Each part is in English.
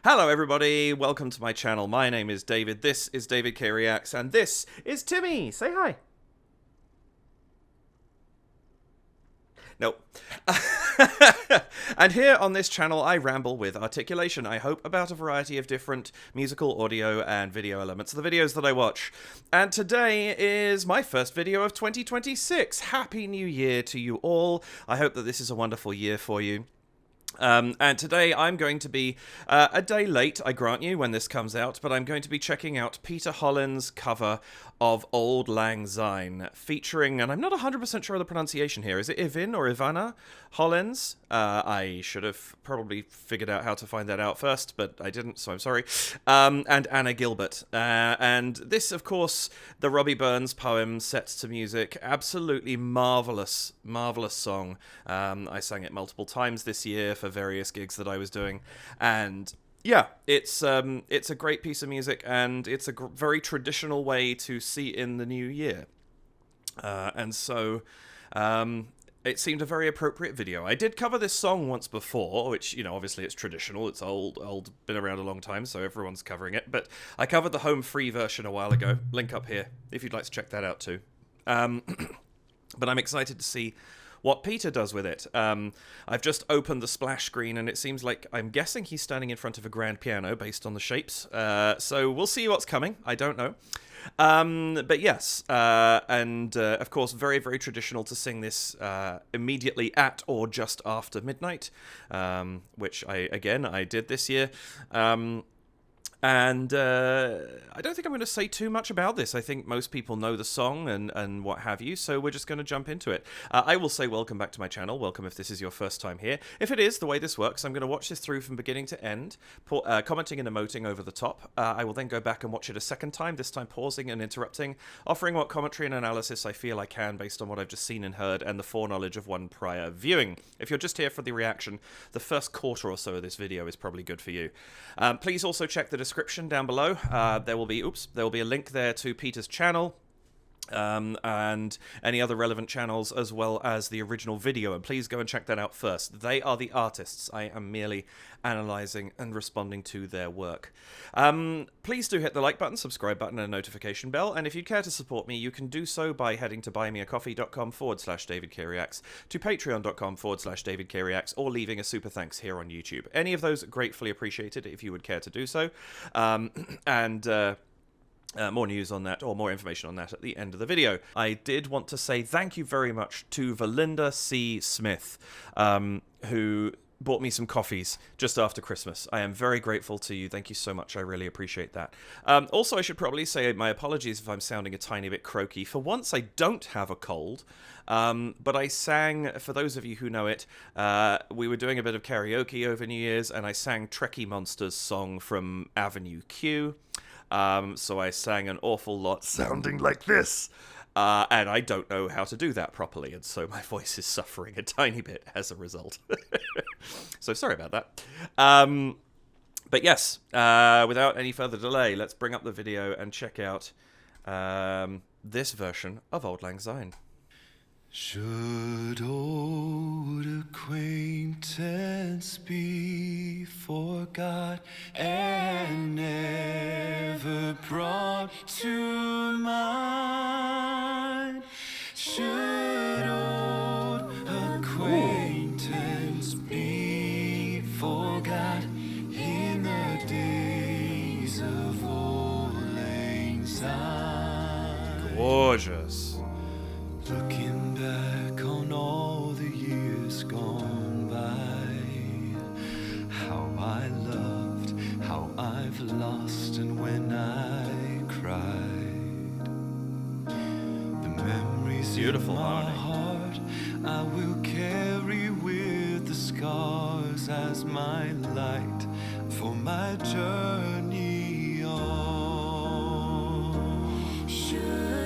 Hello everybody, welcome to my channel. My name is David, this is David K Reacts, and this is Timmy. Say hi. Nope. And here on this channel I ramble with articulation, I hope, about a variety of different musical, audio, and video elements of the videos that I watch. And today is my first video of 2026. Happy New Year to you all. I hope that this is a wonderful year for you. And today I'm going to be a day late, I grant you, when this comes out, but I'm going to be checking out Peter Hollens' cover of Auld Lang Syne, featuring, and I'm not 100% sure of the pronunciation here, is it Evynne or Evynne Hollens? I should have probably figured out how to find that out first, but I didn't, so I'm sorry. And Anna Gilbert. And this, of course, the Robbie Burns poem set to music, absolutely marvellous, marvellous song. I sang it multiple times this year for various gigs that I was doing, and yeah, it's a great piece of music, and it's a very traditional way to see in the new year, and so it seemed a very appropriate video. I did cover this song once before, which, you know, obviously it's traditional, it's old, been around a long time, so everyone's covering it, but I covered the home free version a while ago. Link up here if you'd like to check that out too. But I'm excited to see what Peter does with it. I've just opened the splash screen, and it seems like, I'm guessing he's standing in front of a grand piano based on the shapes. So we'll see what's coming. I don't know. But yes, and of course, very, very traditional to sing this immediately at or just after midnight, which I did this year. And I don't think I'm going to say too much about this. I think most people know the song and what have you, so we're just going to jump into it. I will say welcome back to my channel. Welcome if this is your first time here. If it is, the way this works, I'm going to watch this through from beginning to end, commenting and emoting over the top. I will then go back and watch it a second time, this time pausing and interrupting, offering what commentary and analysis I feel I can based on what I've just seen and heard and the foreknowledge of one prior viewing. If you're just here for the reaction, the first quarter or so of this video is probably good for you. Please also check the description down below. There will be a link there to Peter's channel, and any other relevant channels, as well as the original video, and please go and check that out first. They are the artists. I am merely analysing and responding to their work. Please do hit the like button, subscribe button, and notification bell, and if you care to support me, you can do so by heading to buymeacoffee.com/DavidKReacts, to patreon.com/DavidKReacts, or leaving a super thanks here on YouTube. Any of those gratefully appreciated if you would care to do so. More news on that, or more information on that, at the end of the video. I did want to say thank you very much to Valinda C. Smith, who bought me some coffees just after Christmas. I am very grateful to you. Thank you so much. I really appreciate that. Also, I should probably say my apologies if I'm sounding a tiny bit croaky. For once, I don't have a cold, but I sang, for those of you who know it, we were doing a bit of karaoke over New Year's, and I sang Trekkie Monsters' song from Avenue Q. So I sang an awful lot sounding like this, and I don't know how to do that properly, and so my voice is suffering a tiny bit as a result. So sorry about that. But yes, without any further delay, let's bring up the video and check out this version of Auld Lang Syne. Should old acquaintance be forgot and never brought to mind? Should old acquaintance be forgot in the days of Auld Lang Syne? Gorgeous. Looking back on all the years gone by, how I loved, how I've lost, and when I cried. The memories beautiful in my heart I will carry with the scars as my light for my journey on. Should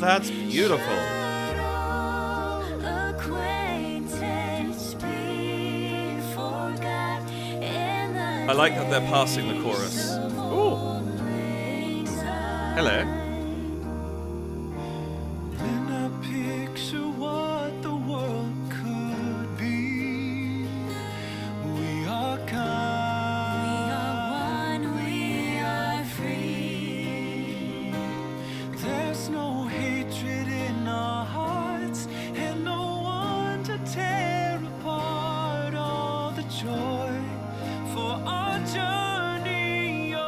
that's beautiful. I like that they're passing the chorus. Ooh. Hello. Then I picture what the world could be. We are kind. We are one, we are free. There's no hatred in our hearts, and no one to tear apart all the joy for our journey on.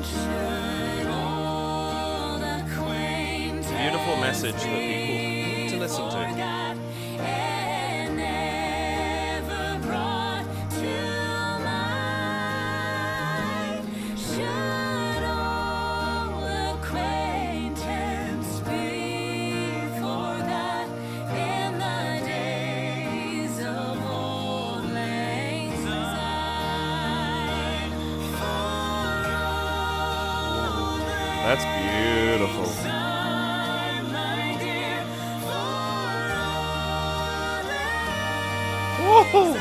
Should old acquaintance Beautiful message that people need to listen to. forgot and never brought to mind? Should old acquaintance be forgot in the days of Auld Lang Syne? That's beautiful. Woohoo!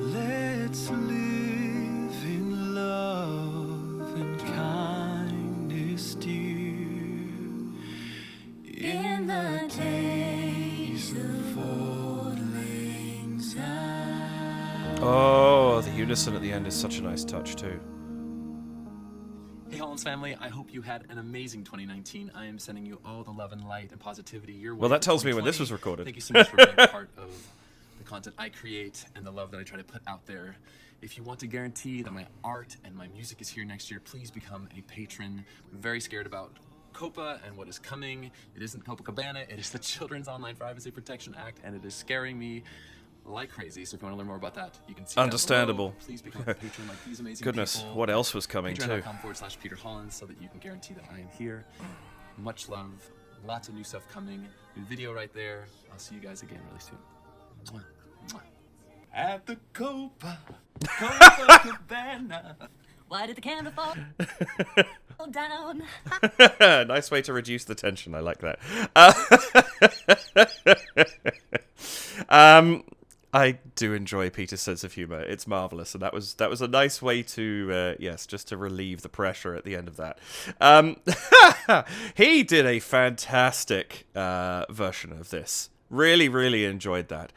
Let's live in love and kindness, dear, in the days of Auld Lang Syne. Oh, the unison at the end is such a nice touch too. Hey Hollens family, I hope you had an amazing 2019. I am sending you all the love and light and positivity your way. Well, that for tells me when this 2020. was recorded. Thank you so much for being a part of the content I create and the love that I try to put out there. If you want to guarantee that my art and my music is here next year, please become a patron. I'm very scared about COPA and what is coming. It isn't Copacabana, it is the Children's Online Privacy Protection Act, and it is scaring me like crazy. So if you want to learn more about that, you can see that Understandable. below. Please become a patron like these amazing Goodness, people. what else was coming too? Patreon.com/Peter Hollens so that you can guarantee that I am here. Much love, lots of new stuff coming, new video right there. I'll see you guys again really soon. Mwah. Mwah. At the Copacabana. Why did the candle fall down? Nice way to reduce the tension. I like that. I do enjoy Peter's sense of humor. It's marvelous, and that was a nice way to yes, just to relieve the pressure at the end of that. He did a fantastic version of this. Really, really enjoyed that.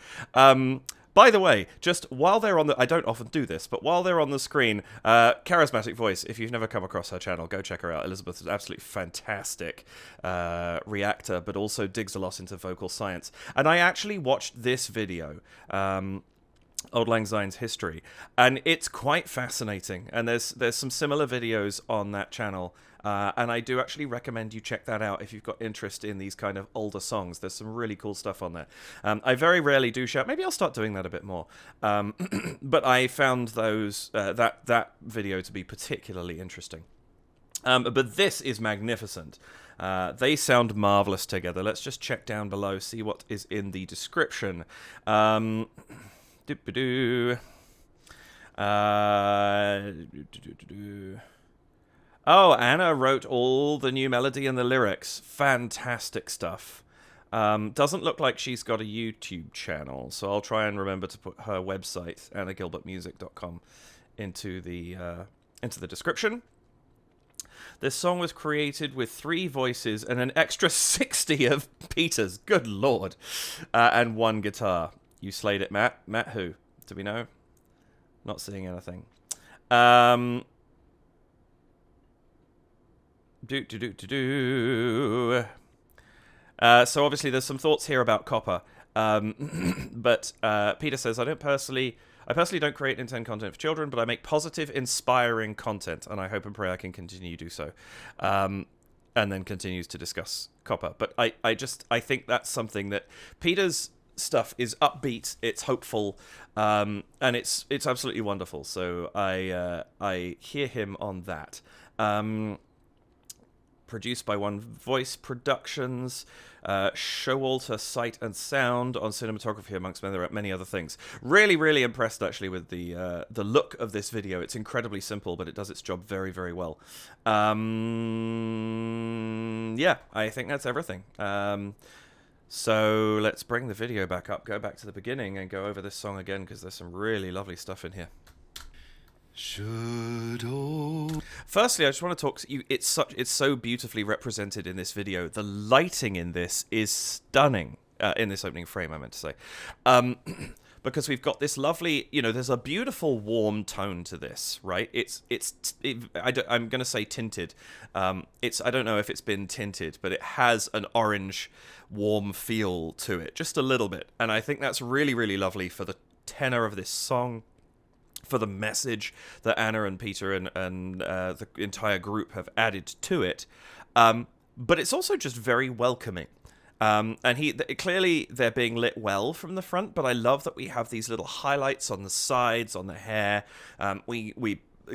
By the way, just while they're on the... I don't often do this, but while they're on the screen, charismatic voice, if you've never come across her channel, go check her out. Elizabeth is an absolutely fantastic reactor, but also digs a lot into vocal science. And I actually watched this video, Auld Lang Syne's history, and it's quite fascinating. And there's some similar videos on that channel, and I do actually recommend you check that out if you've got interest in these kind of older songs. There's some really cool stuff on there. I very rarely do shout. Maybe I'll start doing that a bit more. But I found those that video to be particularly interesting. But this is magnificent. They sound marvelous together. Let's just check down below, see what is in the description. Oh, Anna wrote all the new melody and the lyrics. Fantastic stuff. Doesn't look like she's got a YouTube channel, so I'll try and remember to put her website, annagilbertmusic.com, into the description. This song was created with 3 voices and an extra 60 of Peter's. Good lord. And 1 guitar. You slayed it, Matt. Matt who? Do we know? Not seeing anything. So obviously there's some thoughts here about copper. But Peter says, I personally don't create and intend content for children, but I make positive, inspiring content, and I hope and pray I can continue to do so. And then continues to discuss copper. But I think that's something that Peter's stuff is upbeat, it's hopeful, and it's absolutely wonderful. So I hear him on that. produced by One Voice Productions, Showalter Sight and Sound on cinematography, amongst many other things. Really, really impressed, actually, with the look of this video. It's incredibly simple, but it does its job very, very well. Yeah, I think that's everything. So let's bring the video back up, go back to the beginning, and go over this song again, because there's some really lovely stuff in here. Firstly, I just want to talk to you. It's so beautifully represented in this video. The lighting in this is stunning. In this opening frame, I meant to say, because we've got this lovely, there's a beautiful warm tone to this, right? I'm going to say tinted. I don't know if it's been tinted, but it has an orange warm feel to it, just a little bit, and I think that's really, really lovely for the tenor of this song, for the message that Anna and Peter and the entire group have added to it. But it's also just very welcoming. And clearly they're being lit well from the front, but I love that we have these little highlights on the sides, on the hair. We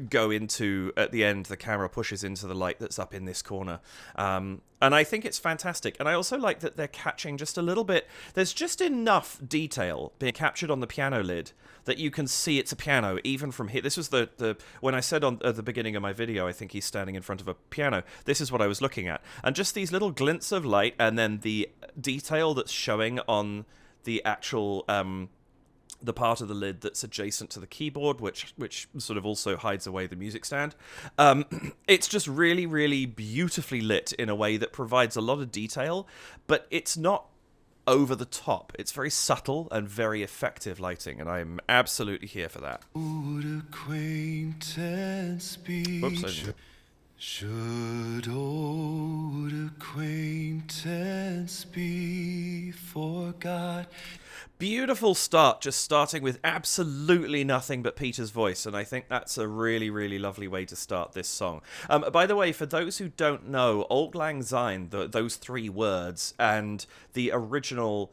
go into, at the end, the camera pushes into the light that's up in this corner. And I think it's fantastic. And I also like that they're catching just a little bit. There's just enough detail being captured on the piano lid that you can see it's a piano, even from here. This was when I said at the beginning of my video, I think he's standing in front of a piano. This is what I was looking at. And just these little glints of light, and then the detail that's showing on the actual the part of the lid that's adjacent to the keyboard, which sort of also hides away the music stand. It's just really, really beautifully lit in a way that provides a lot of detail, but it's not over the top. It's very subtle and very effective lighting, and I'm absolutely here for that. Whoops, should old acquaintance be forgot? Beautiful start, just starting with absolutely nothing but Peter's voice, and I think that's a really, really lovely way to start this song. By the way, for those who don't know, Auld Lang Syne, those three words, and the original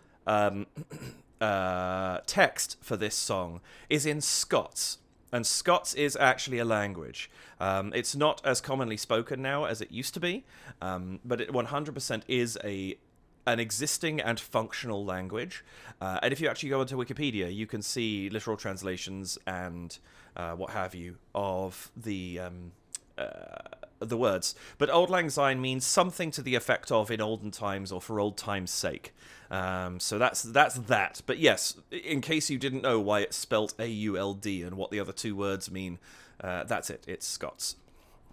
text for this song is in Scots. And Scots is actually a language. It's not as commonly spoken now as it used to be, but it 100% is an existing and functional language. And if you actually go onto Wikipedia, you can see literal translations and what have you of the words. But Auld Lang Syne means something to the effect of "in olden times" or "for old times' sake." So that's that. But yes, in case you didn't know why it's spelt AULD and what the other two words mean, that's it. It's Scots.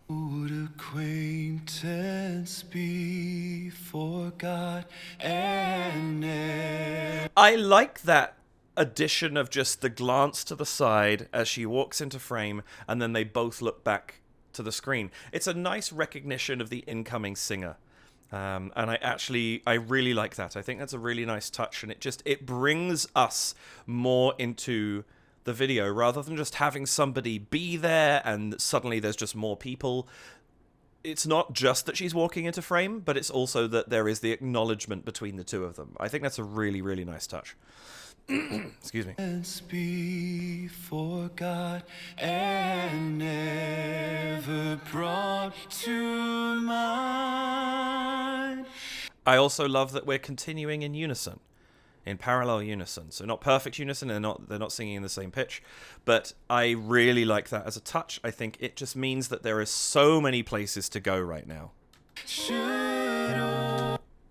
Would acquaintance be forgot and never... I like that addition of just the glance to the side as she walks into frame, and then they both look back to the screen. It's a nice recognition of the incoming singer. And I really like that. I think that's a really nice touch, and it brings us more into the video rather than just having somebody be there and suddenly there's just more people. It's not just that she's walking into frame, but it's also that there is the acknowledgement between the two of them. I think that's a really, really nice touch. Excuse me. Be forgot and never brought to mind. I also love that we're continuing in unison, in parallel unison. So not perfect unison, they're not singing in the same pitch, but I really like that as a touch. I think it just means that there is so many places to go right now.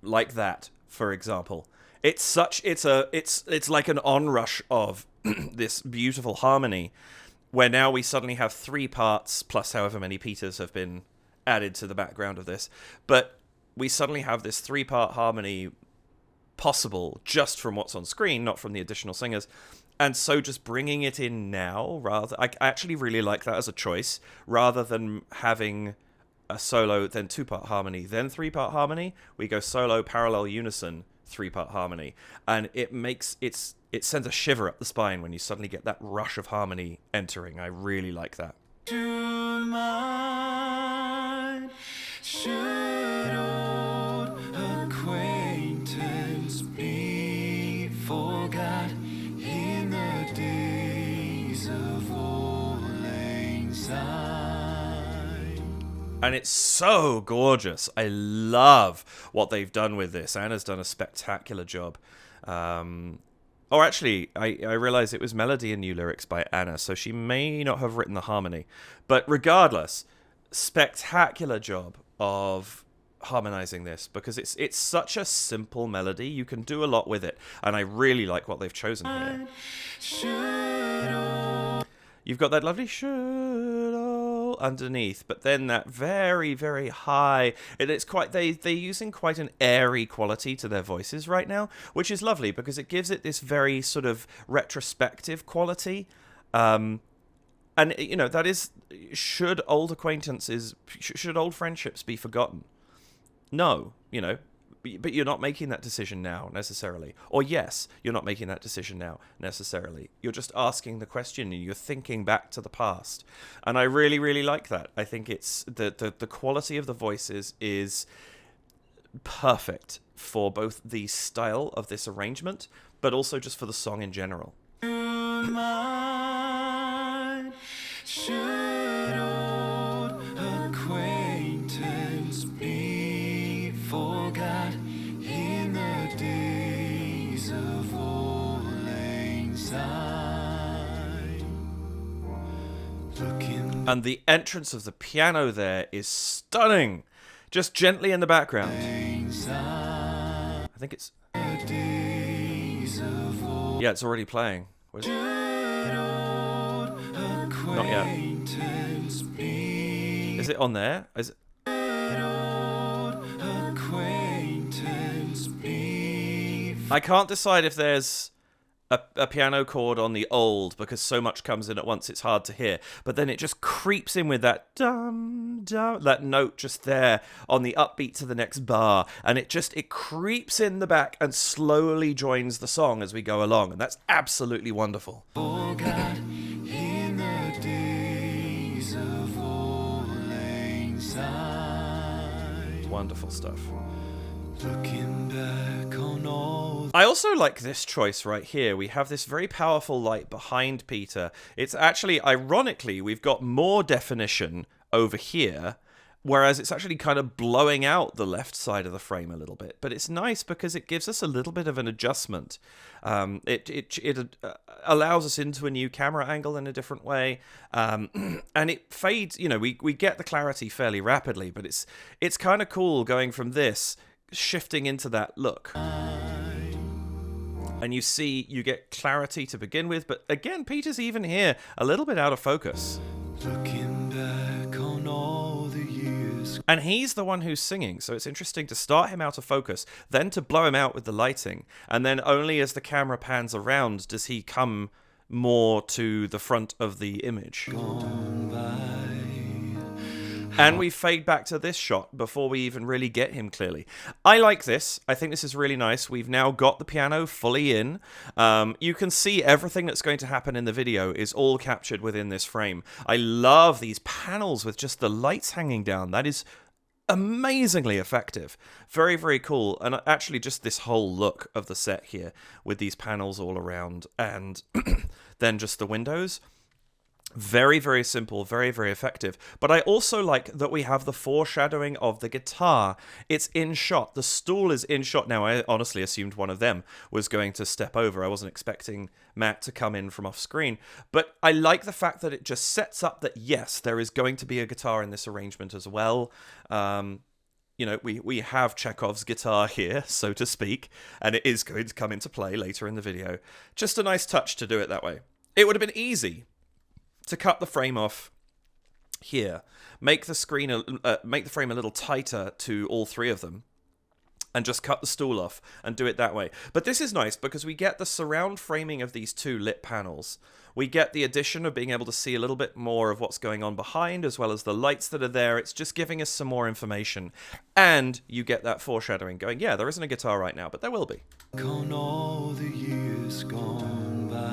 Like that, for example. It's like an onrush of this beautiful harmony, where now we suddenly have three parts plus however many Peters have been added to the background of this, but we suddenly have this three-part harmony possible just from what's on screen, not from the additional singers. And so just bringing it in now, I actually really like that as a choice, rather than having a solo, then two-part harmony, then three-part harmony. We go solo, parallel, unison, three-part harmony, and it sends a shiver up the spine when you suddenly get that rush of harmony entering. I really like that. To mine, should old acquaintance be forgot in the days of Auld Lang Syne. And it's so gorgeous. I love what they've done with this. Anna's done a spectacular job. Or actually, I realize it was melody and new lyrics by Anna, so she may not have written the harmony. But regardless, spectacular job of harmonizing this, because it's such a simple melody. You can do a lot with it, and I really like what they've chosen here. You've got that lovely should all underneath, but then that very, very high. It's quite they're using quite an airy quality to their voices right now, which is lovely because it gives it this very sort of retrospective quality. And you know, that is, should old friendships be forgotten? No, you know. But you're not making that decision now, necessarily. Or yes, you're not making that decision now, necessarily. You're just asking the question and you're thinking back to the past. And I really, really like that. I think it's the quality of the voices is perfect for both the style of this arrangement, but also just for the song in general. Should old acquaintance be forgot in the days of Auld Lang Syne? And the entrance of the piano there is stunning. Just gently in the background. I think it's... Yeah, it's already playing. Where's... Not yet. Is it on there? Is it... I can't decide if there's a piano chord on the old, because so much comes in at once it's hard to hear. But then it just creeps in with that dum dum, that note just there on the upbeat to the next bar, and it creeps in the back and slowly joins the song as we go along, and that's absolutely wonderful. In the days of Auld Lang Syne. Wonderful stuff. Looking back on all. I also like this choice right here. We have this very powerful light behind Peter. It's actually, ironically, we've got more definition over here, whereas it's actually kind of blowing out the left side of the frame a little bit. But it's nice because it gives us a little bit of an adjustment. It allows us into a new camera angle in a different way, and it fades. You know, we get the clarity fairly rapidly, but it's kind of cool going from this shifting into that look. And you get clarity to begin with, but again, Peter's even here a little bit out of focus. Looking back on all the years. And he's the one who's singing, so it's interesting to start him out of focus, then to blow him out with the lighting, and then only as the camera pans around does he come more to the front of the image. Gone by. And we fade back to this shot before we even really get him clearly. I like this. I think this is really nice. We've now got the piano fully in. You can see everything that's going to happen in the video is all captured within this frame. I love these panels with just the lights hanging down. That is amazingly effective. Very, very cool. And actually just this whole look of the set here with these panels all around and then just the windows. Very, very simple, very, very effective. But I also like that we have the foreshadowing of the guitar. It's in shot. The stool is in shot. Now, I honestly assumed one of them was going to step over. I wasn't expecting Matt to come in from off screen. But I like the fact that it just sets up that, yes, there is going to be a guitar in this arrangement as well. You know, we have Chekhov's guitar here, so to speak, and it is going to come into play later in the video. Just a nice touch to do it that way. It would have been easy to cut the frame off here, make the frame a little tighter to all three of them, and just cut the stool off and do it that way. But this is nice because we get the surround framing of these two lit panels. We get the addition of being able to see a little bit more of what's going on behind, as well as the lights that are there. It's just giving us some more information. And you get that foreshadowing going, yeah, there isn't a guitar right now, but there will be. On all the years gone by.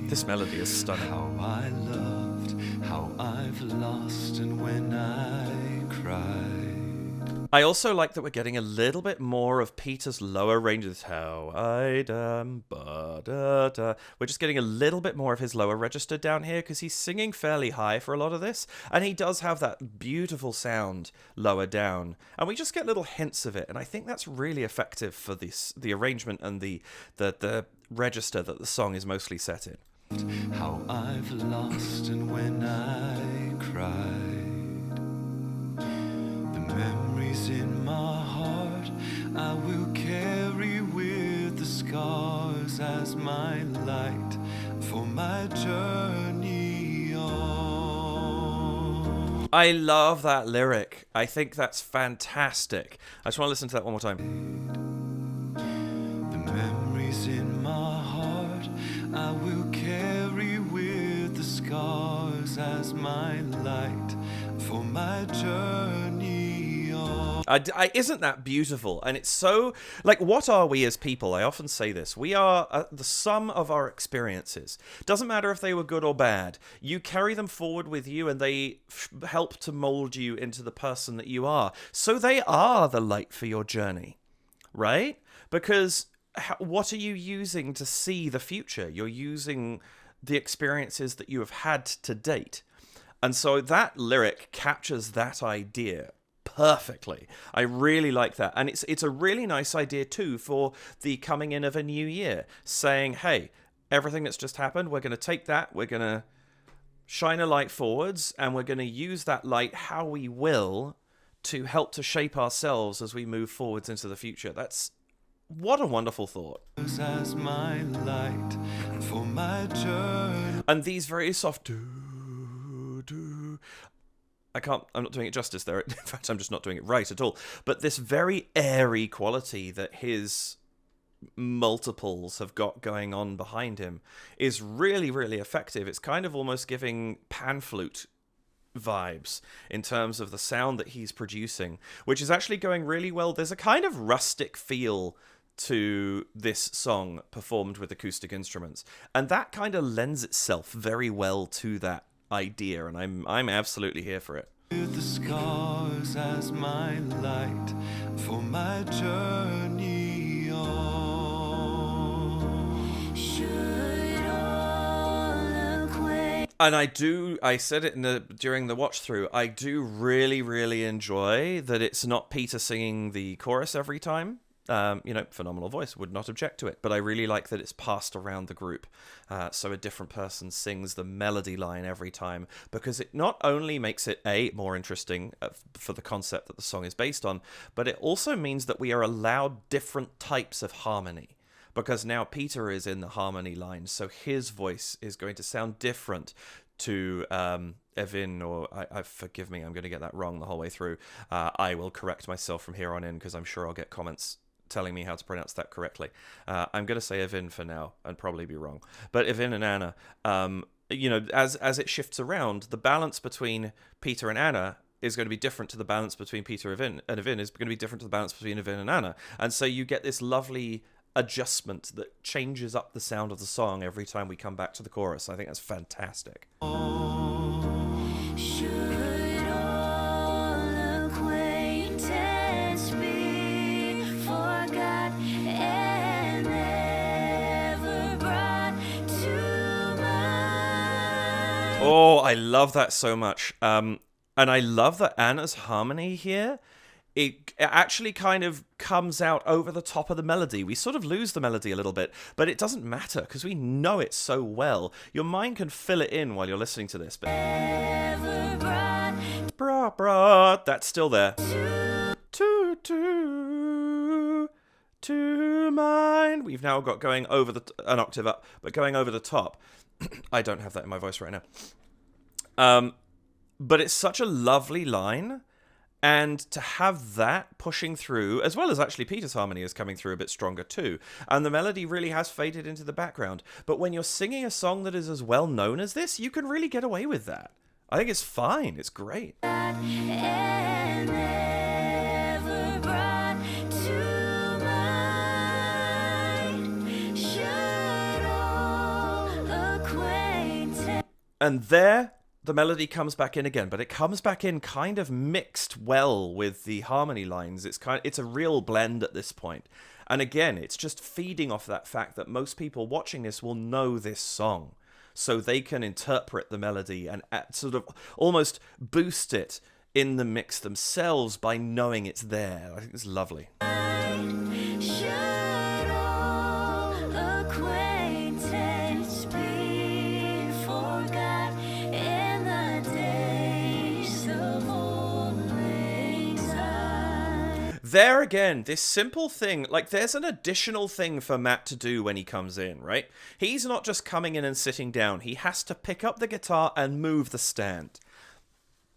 This melody is stunning. How I loved, how I've lost, and when I cried. I also like that we're getting a little bit more of Peter's lower ranges. How I am, ba-da-da. We're just getting a little bit more of his lower register down here because he's singing fairly high for a lot of this. And he does have that beautiful sound lower down. And we just get little hints of it. And I think that's really effective for the arrangement and the register that the song is mostly set in. How I've lost and when I cried, the memories in my heart I will carry with the scars as my light for my journey on. I love that lyric. I think that's fantastic. I just want to listen to that one more time. The memories in my heart I will carry with the scars as my light for my journey on. Isn't that beautiful? And it's so, like, what are we as people? I often say this. We are the sum of our experiences. Doesn't matter if they were good or bad. You carry them forward with you and they help to mold you into the person that you are. So they are the light for your journey, right? Because what are you using to see the future? You're using the experiences that you have had to date. And so that lyric captures that idea perfectly. I really like that. And it's a really nice idea too for the coming in of a new year, saying, hey, everything that's just happened, we're going to take that, we're going to shine a light forwards, and we're going to use that light how we will to help to shape ourselves as we move forwards into the future. What a wonderful thought. As my light for my journey. And these very soft I'm not doing it justice there. In fact, I'm just not doing it right at all. But this very airy quality that his multiples have got going on behind him is really, really effective. It's kind of almost giving pan flute vibes in terms of the sound that he's producing, which is actually going really well. There's a kind of rustic feel to this song performed with acoustic instruments, and that kind of lends itself very well to that idea, and I'm absolutely here for it. With the scars as my light for my journey on. Should all acquaint. And I said it during the watch through, I do really, really enjoy that it's not Peter singing the chorus every time. Phenomenal voice, would not object to it, but I really like that it's passed around the group, so a different person sings the melody line every time, because it not only makes it more interesting for the concept that the song is based on, but it also means that we are allowed different types of harmony, because now Peter is in the harmony line, so his voice is going to sound different to Evynne, or I forgive me, I'm going to get that wrong the whole way through. I will correct myself from here on in, because I'm sure I'll get comments telling me how to pronounce that correctly. I'm going to say Evynne for now and probably be wrong. But Evynne and Anna, as it shifts around, the balance between Peter and Anna is going to be different to the balance between Peter and Evynne is going to be different to the balance between Evynne and Anna. And so you get this lovely adjustment that changes up the sound of the song every time we come back to the chorus. I think that's fantastic. Should all acquaintance be forgot and never brought to mind? Oh, I love that so much. And I love that Anna's harmony here, it actually kind of comes out over the top of the melody. We sort of lose the melody a little bit, but it doesn't matter because we know it so well. Your mind can fill it in while you're listening to this. But that's still there. To mind. We've now got going over an octave up, but going over the top. I don't have that in my voice right now. But it's such a lovely line. And to have that pushing through, as well as actually Peter's harmony is coming through a bit stronger too. And the melody really has faded into the background. But when you're singing a song that is as well known as this, you can really get away with that. I think it's fine. It's great. And there the melody comes back in again, but it comes back in kind of mixed well with the harmony lines. It's a real blend at this point. And again, it's just feeding off that fact that most people watching this will know this song, so they can interpret the melody and sort of almost boost it in the mix themselves by knowing it's there. I think it's lovely. Should all acquaintance be forgot in the days of Auld Lang Syne? There again, this simple thing, like there's an additional thing for Matt to do when he comes in, right? He's not just coming in and sitting down. He has to pick up the guitar and move the stand.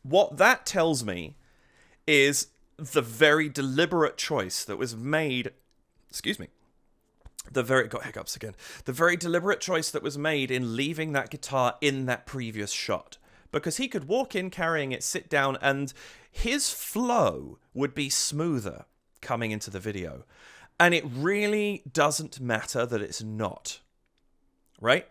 What that tells me is the very deliberate choice that was made... Excuse me. Got hiccups again. The very deliberate choice that was made in leaving that guitar in that previous shot. Because he could walk in carrying it, sit down, and his flow would be smoother coming into the video. And it really doesn't matter that it's not. Right?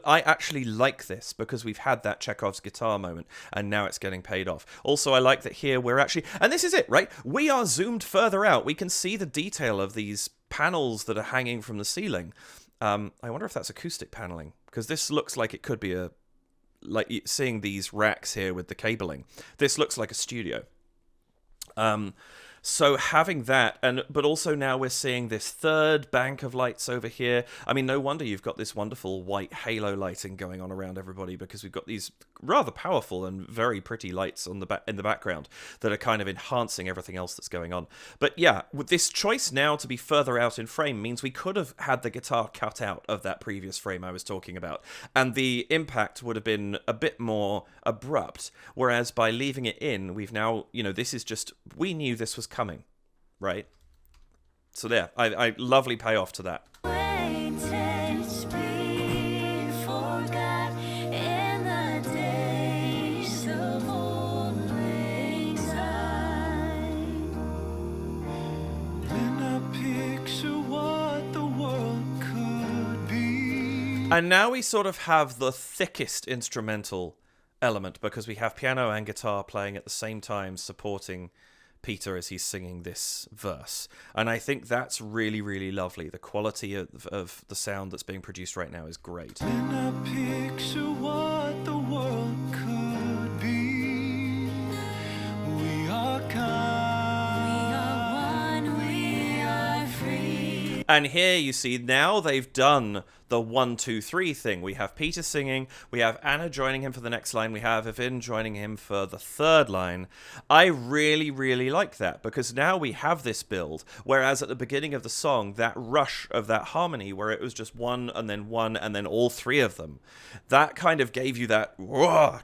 I actually like this because we've had that Chekhov's guitar moment and now it's getting paid off. Also, I like that here we're actually... And this is it, right? We are zoomed further out. We can see the detail of these panels that are hanging from the ceiling. I wonder if that's acoustic paneling, because this looks like it could be a... Like seeing these racks here with the cabling. This looks like a studio. So having that, but also now we're seeing this third bank of lights over here. I mean, no wonder you've got this wonderful white halo lighting going on around everybody, because we've got these rather powerful and very pretty lights on in the background that are kind of enhancing everything else that's going on. But yeah, with this choice now to be further out in frame means we could have had the guitar cut out of that previous frame I was talking about, and the impact would have been a bit more abrupt, whereas by leaving it in, we've now, this is just, we knew this was coming, right? So there, I lovely payoff to that. Acquaintance be forgot in the days of Auld Lang Syne. Then I picture what the world could be. And now we sort of have the thickest instrumental element, because we have piano and guitar playing at the same time, supporting Peter as he's singing this verse. And I think that's really, really lovely. The quality of the sound that's being produced right now is great. Then I picture what the world could be. We are kind. We are one, we are free. And here you see now they've done the 1, 2, 3 thing. We have Peter singing, we have Anna joining him for the next line, we have Evynne joining him for the third line. I really, really like that, because now we have this build, whereas at the beginning of the song, that rush of that harmony where it was just one and then all three of them, that kind of gave you that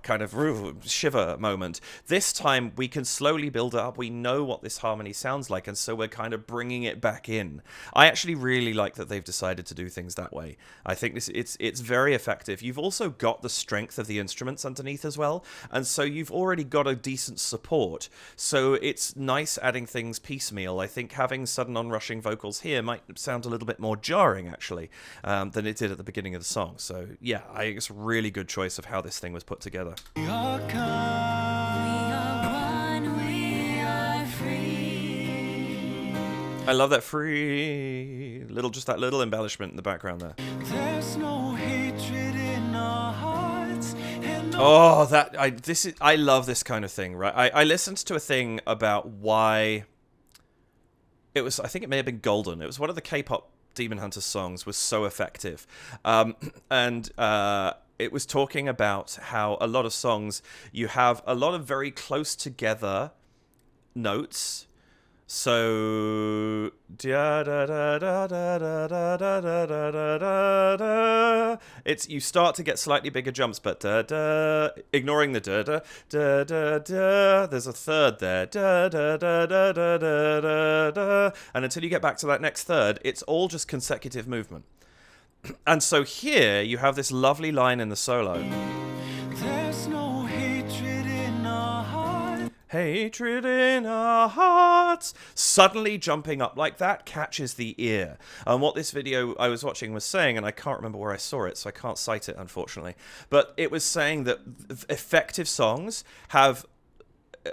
kind of shiver moment. This time we can slowly build it up. We know what this harmony sounds like, and so we're kind of bringing it back in. I actually really like that they've decided to do things that way. I think it's very effective. You've also got the strength of the instruments underneath as well, and so you've already got a decent support. So it's nice adding things piecemeal. I think having sudden onrushing vocals here might sound a little bit more jarring, actually, than it did at the beginning of the song. So yeah, I think it's a really good choice of how this thing was put together. We are kind. One, we are free. I love that just that little embellishment in the background there. There's no hatred in our hearts. And no I love this kind of thing, right? I listened to a thing about why it was, I think it may have been Golden. It was one of the K-pop Demon Hunters songs was so effective. It was talking about how a lot of songs, you have a lot of very close together notes. So it's, you start to get slightly bigger jumps, but ignoring the there's a third there, and until you get back to that next third, it's all just consecutive movement. And so here you have this lovely line in the solo. There's no hatred in our hearts. hatred in our hearts. Suddenly jumping up like that catches the ear. And what this video I was watching was saying, and I can't remember where I saw it, so I can't cite it, unfortunately, but it was saying that effective songs have,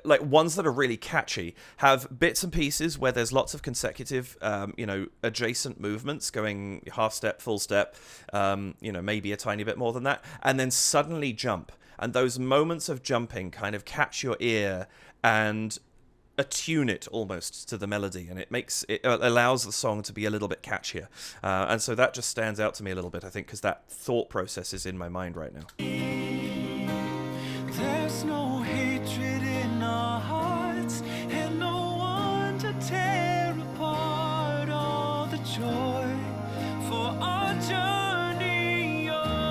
like, ones that are really catchy have bits and pieces where there's lots of consecutive, adjacent movements going half step, full step, maybe a tiny bit more than that, and then suddenly jump. And those moments of jumping kind of catch your ear and attune it almost to the melody, and it allows the song to be a little bit catchier. And so that just stands out to me a little bit, I think, because that thought process is in my mind right now. There's no hatred in our hearts, and no one to tear apart all the joy for our journey on.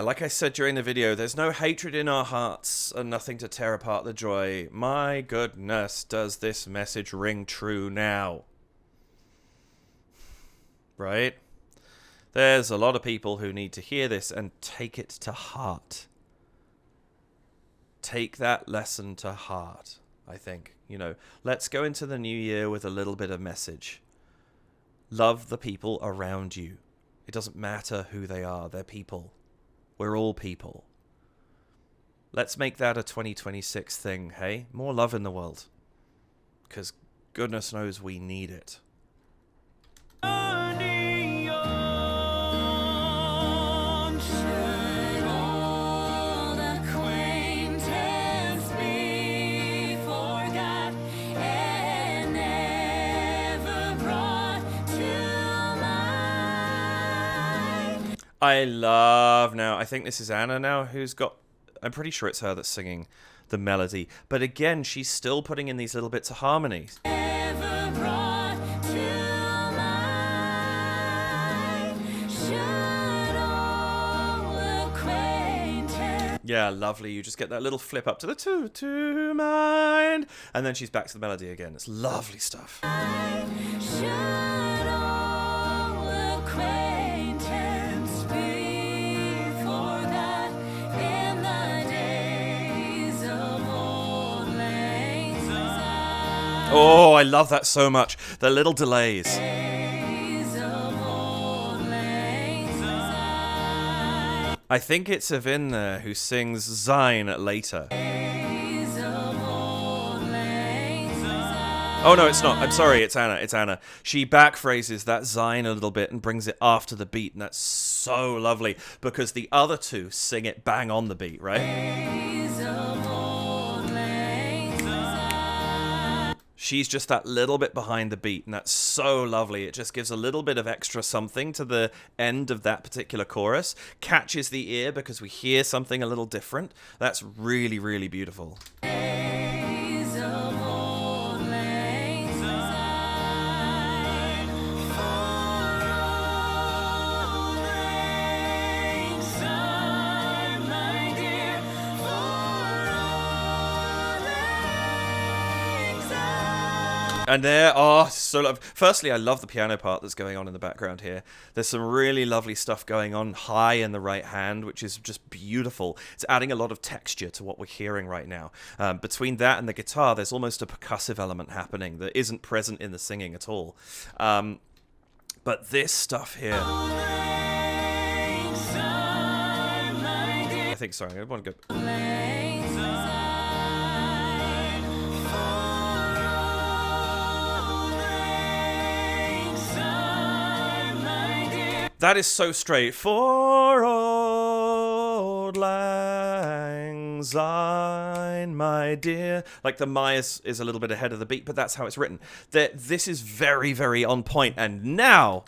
Like I said during the video, there's no hatred in our hearts and nothing to tear apart the joy. My goodness, does this message ring true now? Right? There's a lot of people who need to hear this and take it to heart. Take that lesson to heart, I think. Let's go into the new year with a little bit of message. Love the people around you. It doesn't matter who they are, they're people. We're all people. Let's make that a 2026 thing, hey? More love in the world. Because goodness knows we need it. I love now. I think this is Anna now who's got... I'm pretty sure it's her that's singing the melody. But again, she's still putting in these little bits of harmony. Yeah, lovely. You just get that little flip up to the to mind. And then she's back to the melody again. It's lovely stuff. Oh, I love that so much. The little delays. I think it's Evynne there who sings Syne later. Oh, no, it's not. I'm sorry, it's Anna. It's Anna. She backphrases that Syne a little bit and brings it after the beat, and that's so lovely because the other two sing it bang on the beat, right? She's just that little bit behind the beat, and that's so lovely. It just gives a little bit of extra something to the end of that particular chorus. Catches the ear because we hear something a little different. That's really, really beautiful. And there are firstly, I love the piano part that's going on in the background here. There's some really lovely stuff going on high in the right hand, which is just beautiful. It's adding a lot of texture to what we're hearing right now. Between that and the guitar, there's almost a percussive element happening that isn't present in the singing at all. But this stuff here... I think, sorry, I want to go... That is so straight. For Auld Lang Syne, my dear. Like the my is a little bit ahead of the beat, but that's how it's written. This is very, very on point. And now...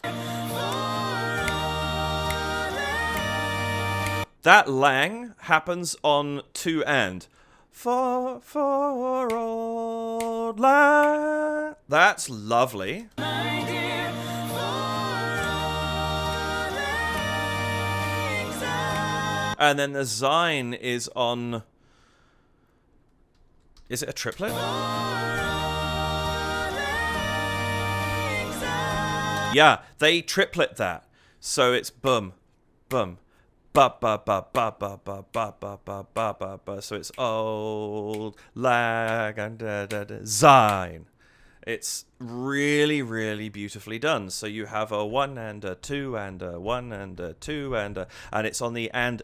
that lang happens on two and. For Auld Lang. That's lovely. And then the Syne is on... Is it a triplet? Yeah, they triplet that. So it's bum, bum, ba ba ba ba ba ba ba ba ba ba ba ba. So it's Auld Lang Syne. It's really, really beautifully done. So you have a 1 and a 2 and a 1 and a 2 and it's on the and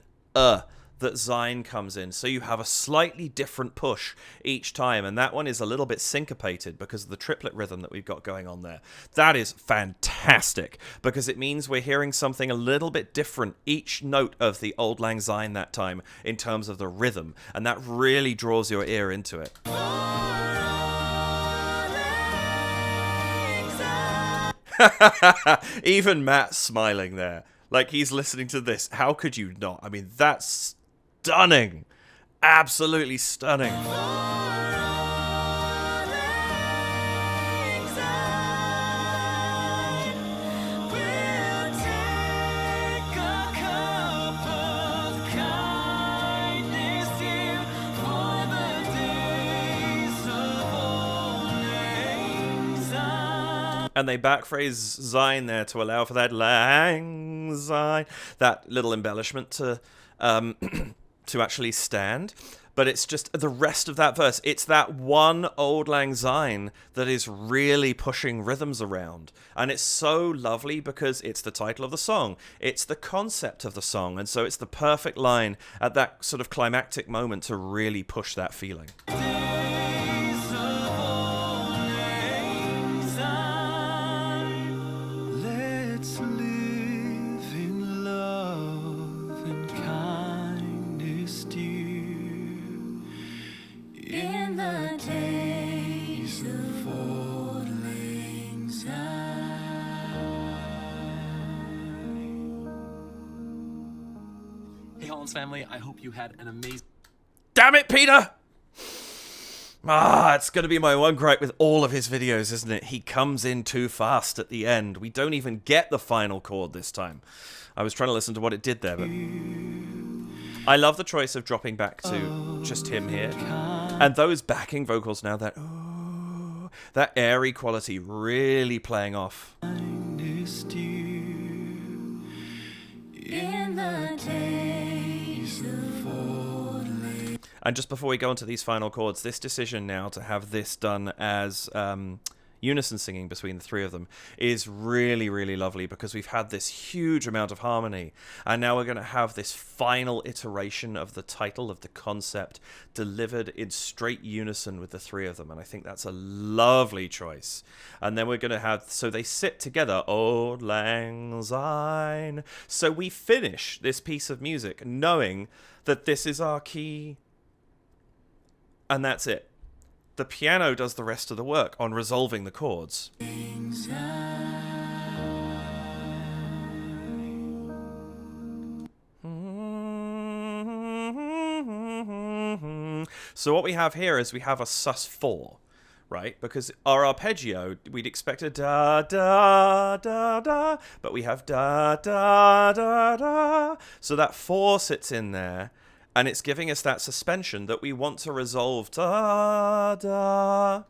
that Syne comes in. So you have a slightly different push each time, and that one is a little bit syncopated because of the triplet rhythm that we've got going on there. That is fantastic because it means we're hearing something a little bit different each note of the Auld Lang Syne that time in terms of the rhythm, and that really draws your ear into it. Even Matt's smiling there. Like he's listening to this. How could you not? I mean, that's stunning. Absolutely stunning. And they backphrase Syne there to allow for that Lang Syne, that little embellishment to to actually stand. But it's just the rest of that verse. It's that one Auld Lang Syne that is really pushing rhythms around. And it's so lovely because it's the title of the song. It's the concept of the song. And so it's the perfect line at that sort of climactic moment to really push that feeling. Hey Hollens family, I hope you had an amazing... Damn it, Peter! It's going to be my one gripe with all of his videos, isn't it? He comes in too fast at the end. We don't even get the final chord this time. I was trying to listen to what it did there, but... I love the choice of dropping back to just him here. And those backing vocals now, that airy quality really playing off. And just before we go into these final chords, this decision now to have this done as unison singing between the three of them is really, really lovely because we've had this huge amount of harmony, and now we're going to have this final iteration of the title of the concept delivered in straight unison with the three of them, and I think that's a lovely choice. And then we're going to have, so they sit together, Auld Lang Syne. So we finish this piece of music knowing that this is our key, and that's it. The piano does the rest of the work on resolving the chords. So what we have here is we have a sus4, right? Because our arpeggio, we'd expect a da, da, da, da, but we have da, da, da, da. So that 4 sits in there, and it's giving us that suspension that we want to resolve. Da, da.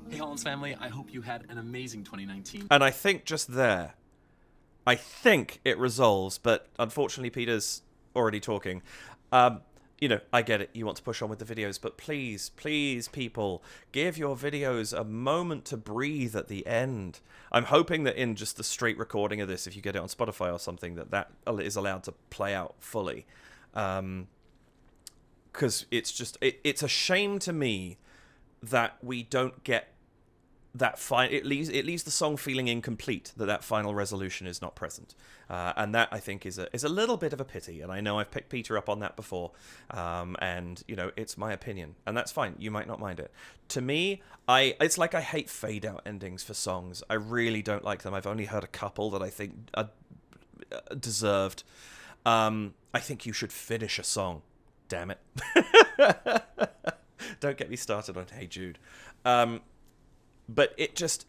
Hey Hollens family, I hope you had an amazing 2019. And I think just there, I think it resolves, but unfortunately Peter's already talking. You know, I get it, you want to push on with the videos, but please, please, people, give your videos a moment to breathe at the end. I'm hoping that in just the straight recording of this, if you get it on Spotify or something, that is allowed to play out fully. Because it's just, it's a shame to me that we don't get that it leaves the song feeling incomplete, that final resolution is not present, and that I think is a little bit of a pity. And I know I've picked Peter up on that before, and you know, it's my opinion, and that's fine. You might not mind it. To me, it's like I hate fade out endings for songs. I really don't like them. I've only heard a couple that I think are deserved. I think you should finish a song. Damn it! Don't get me started on Hey Jude. But it just,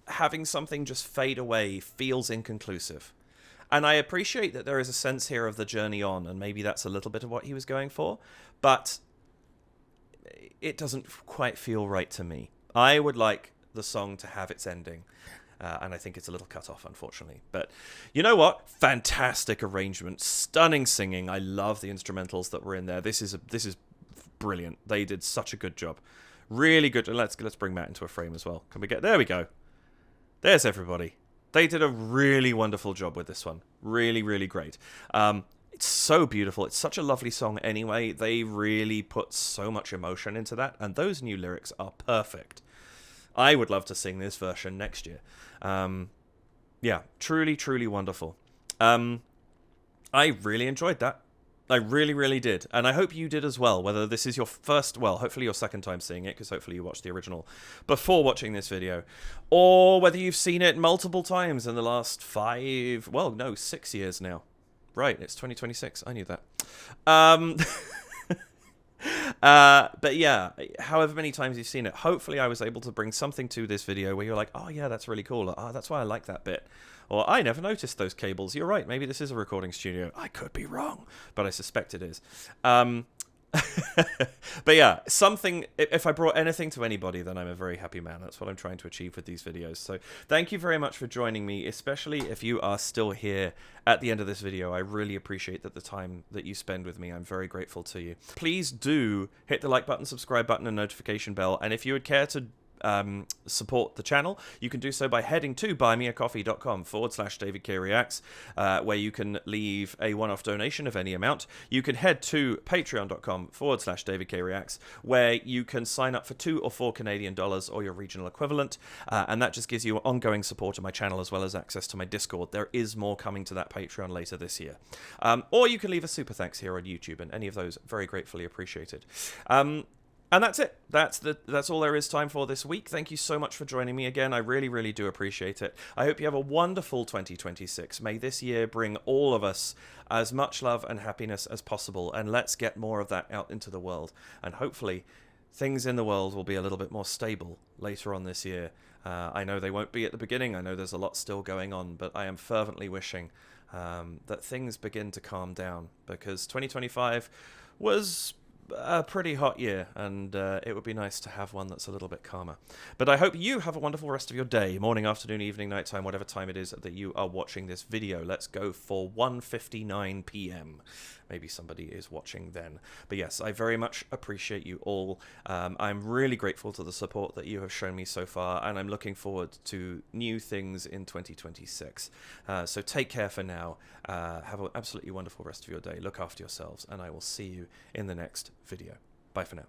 having something just fade away feels inconclusive. And I appreciate that there is a sense here of the journey on, and maybe that's a little bit of what he was going for, but it doesn't quite feel right to me. I would like the song to have its ending. And I think it's a little cut off, unfortunately. But you know what? Fantastic arrangement, stunning singing. I love the instrumentals that were in there. This is brilliant. They did such a good job. Really good. Let's bring Matt into a frame as well. Can we get... There we go. There's everybody. They did a really wonderful job with this one. Really, really great. It's so beautiful. It's such a lovely song anyway. They really put so much emotion into that. And those new lyrics are perfect. I would love to sing this version next year. Yeah, truly, truly wonderful. I really enjoyed that. I really, really did. And I hope you did as well, whether this is your first, well, hopefully your second time seeing it, because hopefully you watched the original before watching this video, or whether you've seen it multiple times in the last 6 years now. Right, it's 2026. I knew that. But yeah, however many times you've seen it, hopefully I was able to bring something to this video where you're like, oh yeah, that's really cool. Oh, that's why I like that bit. Or I never noticed those cables. You're right. Maybe this is a recording studio. I could be wrong, but I suspect it is. But yeah, if I brought anything to anybody, then I'm a very happy man. That's what I'm trying to achieve with these videos. So thank you very much for joining me, especially if you are still here at the end of this video. I really appreciate the time that you spend with me. I'm very grateful to you. Please do hit the like button, subscribe button, and notification bell. And if you would care to support the channel, you can do so by heading to buymeacoffee.com/DavidKReacts, where you can leave a one-off donation of any amount. You can head to patreon.com/DavidKReacts, where you can sign up for $2 or $4 Canadian or your regional equivalent, and that just gives you ongoing support of my channel as well as access to my Discord. There is more coming to that Patreon later this year. Or you can leave a super thanks here on YouTube, and any of those very gratefully appreciated. And that's it. That's all there is time for this week. Thank you so much for joining me again. I really, really do appreciate it. I hope you have a wonderful 2026. May this year bring all of us as much love and happiness as possible. And let's get more of that out into the world. And hopefully things in the world will be a little bit more stable later on this year. I know they won't be at the beginning. I know there's a lot still going on. But I am fervently wishing that things begin to calm down. Because 2025 was a pretty hot year, and it would be nice to have one that's a little bit calmer. But I hope you have a wonderful rest of your day, morning, afternoon, evening, nighttime, whatever time it is that you are watching this video. Let's go for 1:59 p.m. Maybe somebody is watching then. But yes, I very much appreciate you all. I'm really grateful to the support that you have shown me so far, and I'm looking forward to new things in 2026. So take care for now. Have an absolutely wonderful rest of your day. Look after yourselves, and I will see you in the next video. Bye for now.